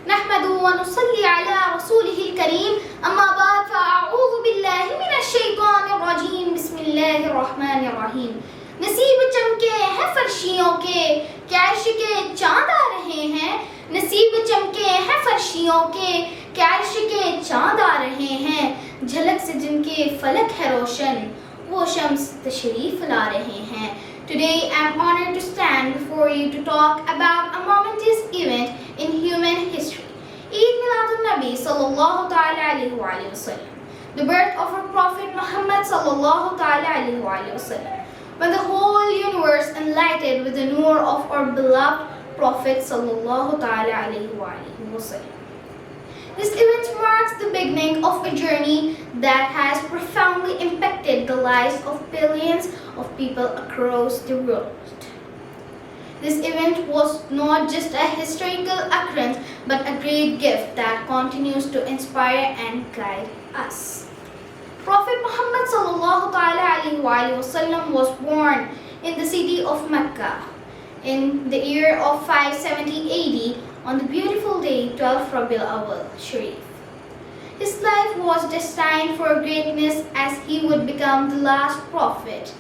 नहमदु व नुसल्ली अला रसूलिहिल करीम अम्मा बाद फ़अऊज़ु बिल्लाहि मिनश्शैतानिर रजीम बिस्मिल्लाहिर रहमानिर रहीम। नसीब चमके हैं फर्शियों के क्या अर्श के चाँद आ रहे हैं। नसीब चमके हैं फर्शियों के क्या अर्श के चाँद आ रहे हैं। झलक से जिनके फलक है रोशन वो शम्स तशरीफ ला रहे हैं। Today I am honored to stand before you to talk about a momentous event in human history, Eid Miladun-Nabi sallallahu ta'ala alayhi wa sallam, the birth of our Prophet Muhammad sallallahu ta'ala alayhi wa sallam, when the whole universe enlightened with the noor of our beloved Prophet sallallahu ta'ala alayhi wa sallam. This event marks the beginning of a journey that has profoundly impacted the lives of billions of people across the world. This event was not just a historical occurrence but a great gift that continues to inspire and guide us. Prophet Muhammad sallallahu ta'ala alayhi wa sallam was born in the city of Mecca in the year of 570 AD on the beautiful day 12 Rabi Awwal Sharif. His life was destined for greatness as he would become the last prophet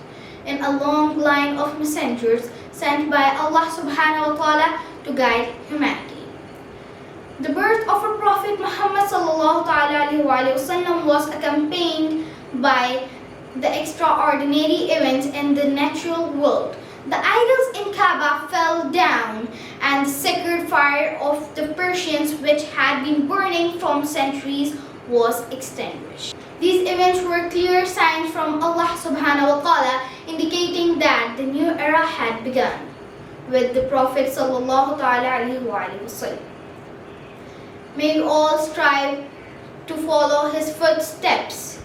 in a long line of messengers sent by Allah subhanahu wa ta'ala to guide humanity. The birth of our Prophet Muhammad sallallahu ta'ala alayhi wa sallam was accompanied by the extraordinary events in the natural world. The idols in Kaaba fell down and the sacred fire of the Persians, which had been burning from centuries, was extinguished. These events were clear signs from Allah subhanahu wa ta'ala indicating that the new era had begun with the Prophet sallallahu ta'ala alayhi wa sallam. May we all strive to follow his footsteps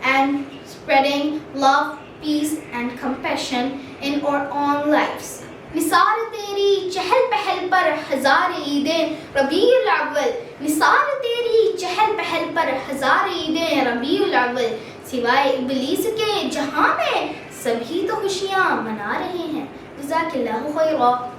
and spreading love, peace and compassion in our own lives. Nisar तेरी चहल पहल पर हजार ईदें रबीउल अव्वल, निसार तेरी चहल पहल पर हजार ईदें रबीउल अव्वल, सिवाय इब्लीस के जहां में सभी तो खुशियां मना रहे हैं। जज़ाकल्लाहु खैरा।